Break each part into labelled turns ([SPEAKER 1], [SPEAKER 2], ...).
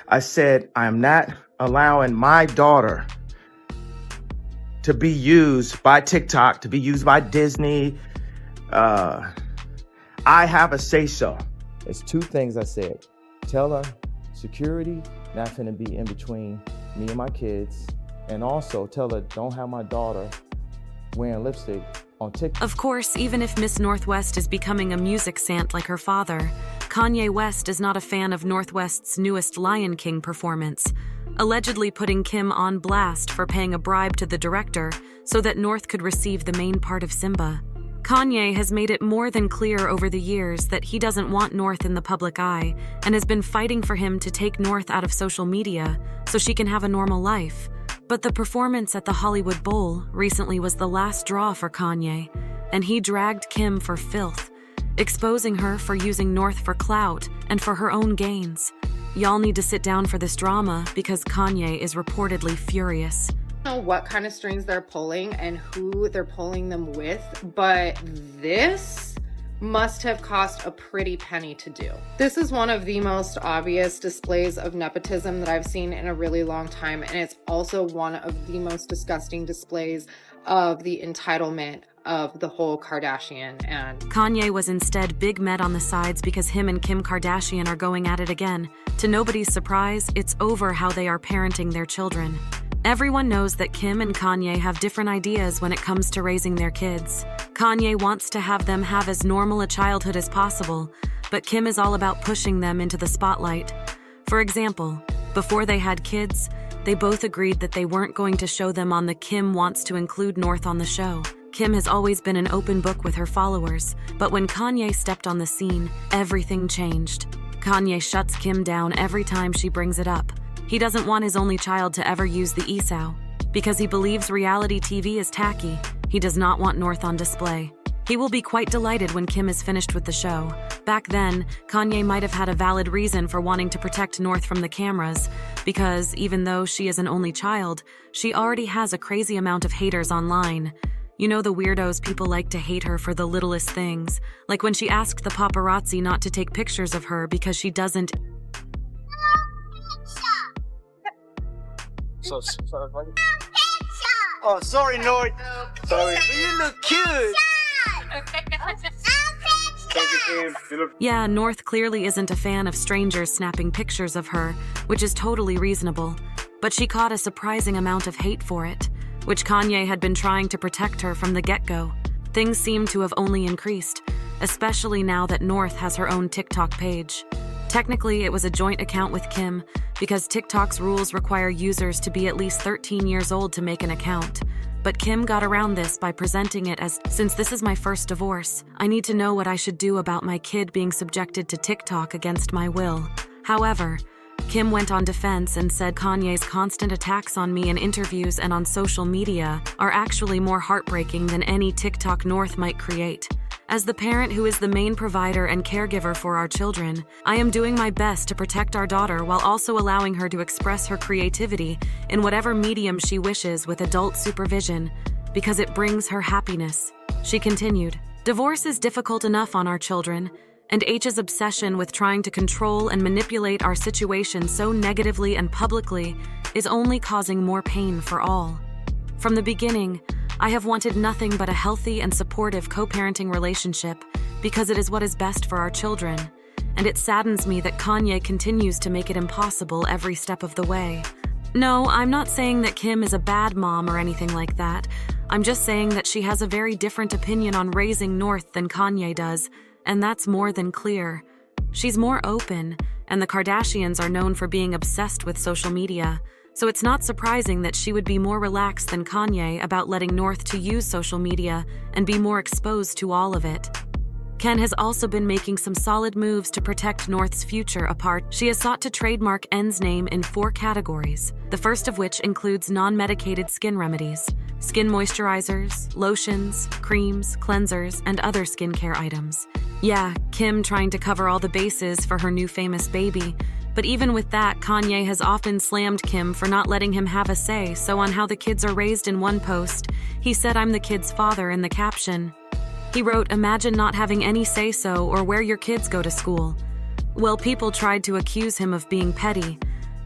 [SPEAKER 1] I said, I'm not allowing my daughter to be used by TikTok, to be used by Disney. I have a say-so. It's two things I said. Tell her security not finna be in between me and my kids. And also tell her don't have my daughter wearing lipstick on TikTok.
[SPEAKER 2] Of course, even if Miss Northwest is becoming a music sant like her father, Kanye West is not a fan of Northwest's newest Lion King performance, allegedly putting Kim on blast for paying a bribe to the director so that North could receive the main part of Simba. Kanye has made it more than clear over the years that he doesn't want North in the public eye and has been fighting for him to take North out of social media so she can have a normal life. But the performance at the Hollywood Bowl recently was the last straw for Kanye, and he dragged Kim for filth, exposing her for using North for clout and for her own gains. Y'all need to sit down for this drama because Kanye is reportedly furious.
[SPEAKER 3] I don't know what kind of strings they're pulling and who they're pulling them with, but this must have cost a pretty penny to do. This is one of the most obvious displays of nepotism that I've seen in a really long time, and it's also one of the most disgusting displays of the entitlement of the whole Kardashian. And
[SPEAKER 2] Kanye was instead big mad on the sides because him and Kim Kardashian are going at it again. To nobody's surprise, it's over how they are parenting their children. Everyone knows that Kim and Kanye have different ideas when it comes to raising their kids. Kanye wants to have them have as normal a childhood as possible, but Kim is all about pushing them into the spotlight. For example, before they had kids, they both agreed that they weren't going to show them on the Kim Wants to Include North on the show. Kim has always been an open book with her followers, but when Kanye stepped on the scene, everything changed. Kanye shuts Kim down every time she brings it up. He doesn't want his only child to ever use the Esau. Because he believes reality TV is tacky, he does not want North on display. He will be quite delighted when Kim is finished with the show. Back then, Kanye might have had a valid reason for wanting to protect North from the cameras, because even though she is an only child, she already has a crazy amount of haters online. You know the weirdos people like to hate her for the littlest things, like when she asked the paparazzi not to take pictures of her because she doesn't.
[SPEAKER 4] So sorry. Oh, sorry, Nord. Sorry. You look cute.
[SPEAKER 2] Yeah, North clearly isn't a fan of strangers snapping pictures of her, which is totally reasonable. But she caught a surprising amount of hate for it, which Kanye had been trying to protect her from the get-go. Things seem to have only increased, especially now that North has her own TikTok page. Technically, it was a joint account with Kim, because TikTok's rules require users to be at least 13 years old to make an account. But Kim got around this by presenting it as, since this is my first divorce, I need to know what I should do about my kid being subjected to TikTok against my will. However, Kim went on defense and said Kanye's constant attacks on me in interviews and on social media are actually more heartbreaking than any TikTok North might create. As the parent who is the main provider and caregiver for our children, I am doing my best to protect our daughter while also allowing her to express her creativity in whatever medium she wishes with adult supervision, because it brings her happiness. She continued, "Divorce is difficult enough on our children, and H's obsession with trying to control and manipulate our situation so negatively and publicly is only causing more pain for all. From the beginning, I have wanted nothing but a healthy and supportive co-parenting relationship because it is what is best for our children, and it saddens me that Kanye continues to make it impossible every step of the way. No, I'm not saying that Kim is a bad mom or anything like that. I'm just saying that she has a very different opinion on raising North than Kanye does, and that's more than clear. She's more open, and the Kardashians are known for being obsessed with social media. So it's not surprising that she would be more relaxed than Kanye about letting North to use social media and be more exposed to all of it. Ken has also been making some solid moves to protect North's future apart. She has sought to trademark N's name in 4 categories, the first of which includes non-medicated skin remedies, skin moisturizers, lotions, creams, cleansers, and other skincare items. Yeah, Kim trying to cover all the bases for her new famous baby. But even with that, Kanye has often slammed Kim for not letting him have a say, so on how the kids are raised in one post, he said, "I'm the kid's father" in the caption. He wrote, "Imagine not having any say-so or where your kids go to school." Well, people tried to accuse him of being petty,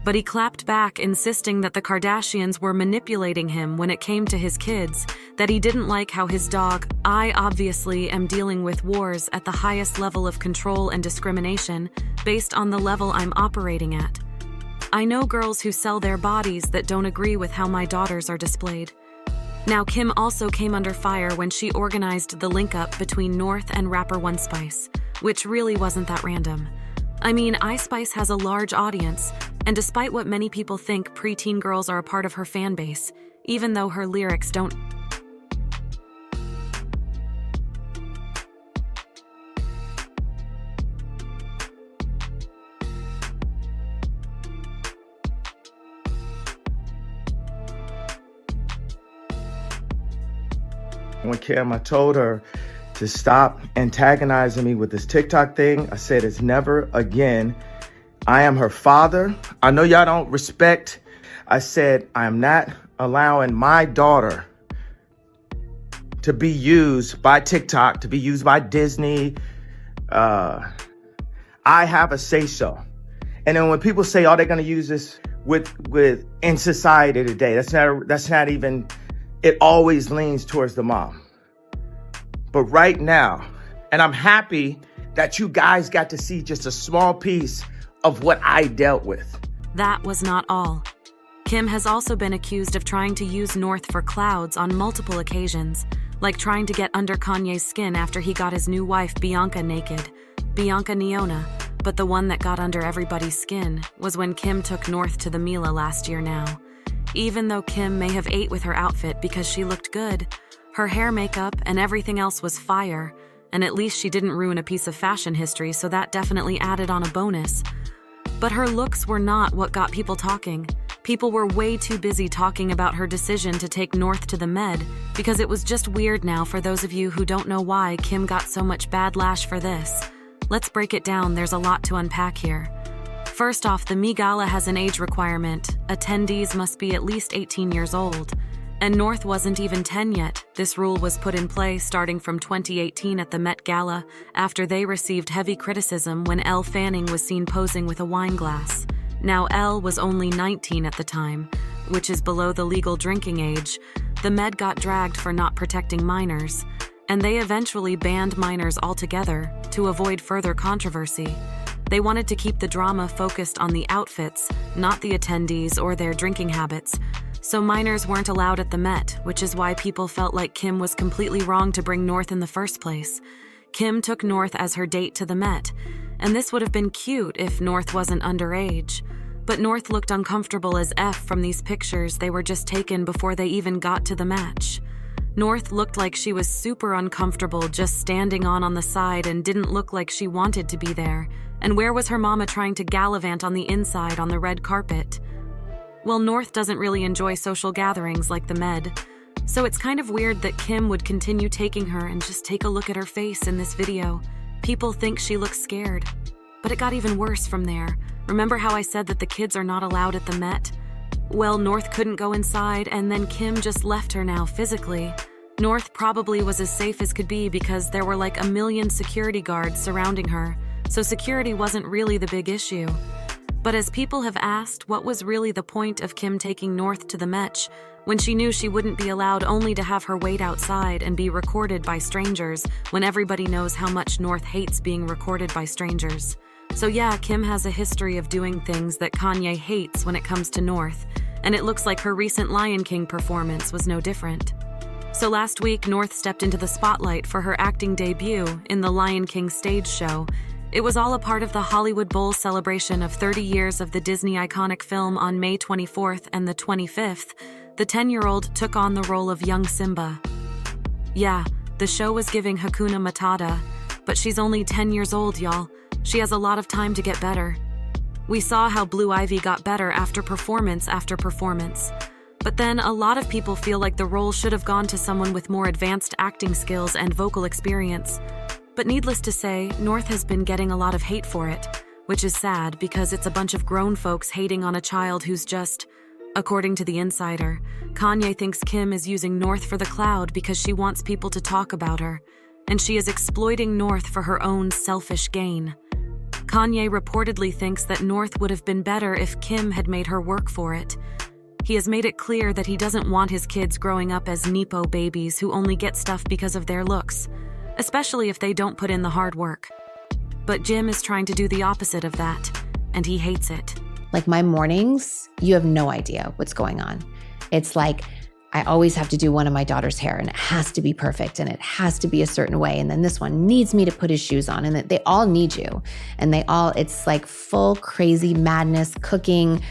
[SPEAKER 2] But he clapped back, insisting that the Kardashians were manipulating him when it came to his kids, that he didn't like how his dog, I obviously am dealing with wars at the highest level of control and discrimination based on the level I'm operating at. I know girls who sell their bodies that don't agree with how my daughters are displayed. Now, Kim also came under fire when she organized the link-up between North and rapper One Spice, which really wasn't that random. I mean, Ice Spice has a large audience, and despite what many people think, preteen girls are a part of her fan base, even though her lyrics don't.
[SPEAKER 1] When Kim, I told her to stop antagonizing me with this TikTok thing. I said it's never again. I am her father. I know y'all don't respect. I said I am not allowing my daughter to be used by TikTok, to be used by Disney. I have a say-so. And then when people say, "Oh, they're gonna use this with in society today," that's not even. It always leans towards the mom. But right now, and I'm happy that you guys got to see just a small piece of what I dealt with.
[SPEAKER 2] That was not all. Kim has also been accused of trying to use North for clouds on multiple occasions, like trying to get under Kanye's skin after he got his new wife Bianca naked, Bianca Neona. But the one that got under everybody's skin was when Kim took North to the Mila last year now. Even though Kim may have ate with her outfit because she looked good, her hair, makeup, and everything else was fire, and at least she didn't ruin a piece of fashion history, so that definitely added on a bonus. But her looks were not what got people talking. People were way too busy talking about her decision to take North to the Med, because it was just weird now. For those of you who don't know why Kim got so much backlash for this, let's break it down. There's a lot to unpack here. First off, the Met Gala has an age requirement. Attendees must be at least 18 years old. And North wasn't even 10 yet. This rule was put in place starting from 2018 at the Met Gala, after they received heavy criticism when Elle Fanning was seen posing with a wine glass. Now, Elle was only 19 at the time, which is below the legal drinking age. The Med got dragged for not protecting minors, and they eventually banned minors altogether to avoid further controversy. They wanted to keep the drama focused on the outfits, not the attendees or their drinking habits. So minors weren't allowed at the Met, which is why people felt like Kim was completely wrong to bring North in the first place. Kim took North as her date to the Met, and this would have been cute if North wasn't underage. But North looked uncomfortable as F from these pictures. They were just taken before they even got to the match. North looked like she was super uncomfortable just standing on the side and didn't look like she wanted to be there. And where was her mama trying to gallivant on the inside on the red carpet? Well, North doesn't really enjoy social gatherings like the Med, so it's kind of weird that Kim would continue taking her. And just take a look at her face in this video. People think she looks scared. But it got even worse from there. Remember how I said that the kids are not allowed at the Met? Well, North couldn't go inside, and then Kim just left her now physically. North probably was as safe as could be because there were like 1 million security guards surrounding her, so security wasn't really the big issue. But as people have asked, what was really the point of Kim taking North to the Met when she knew she wouldn't be allowed, only to have her wait outside and be recorded by strangers when everybody knows how much North hates being recorded by strangers? So yeah, Kim has a history of doing things that Kanye hates when it comes to North, and it looks like her recent Lion King performance was no different. So last week, North stepped into the spotlight for her acting debut in the Lion King stage show. It was all a part of the Hollywood Bowl celebration of 30 years of the Disney iconic film. On May 24th and the 25th, the 10-year-old took on the role of young Simba. Yeah, the show was giving Hakuna Matata, but she's only 10 years old, y'all. She has a lot of time to get better. We saw how Blue Ivy got better after performance after performance. But then a lot of people feel like the role should have gone to someone with more advanced acting skills and vocal experience. But needless to say, North has been getting a lot of hate for it, which is sad because it's a bunch of grown folks hating on a child who's just... According to The Insider, Kanye thinks Kim is using North for the cloud because she wants people to talk about her, and she is exploiting North for her own selfish gain. Kanye reportedly thinks that North would have been better if Kim had made her work for it. He has made it clear that he doesn't want his kids growing up as Nepo babies who only get stuff because of their looks, especially if they don't put in the hard work. But Jim is trying to do the opposite of that, and he hates it.
[SPEAKER 5] Like my mornings, you have no idea what's going on. It's like I always have to do one of my daughter's hair, and it has to be perfect, and it has to be a certain way. And then this one needs me to put his shoes on, and they all need you. And it's like full crazy madness, cooking,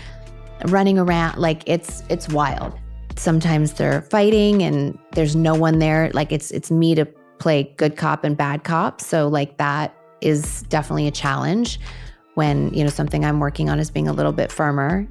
[SPEAKER 5] running around. Like it's wild. Sometimes they're fighting and there's no one there. Like it's me to play good cop and bad cop. So like that is definitely a challenge when, something I'm working on is being a little bit firmer,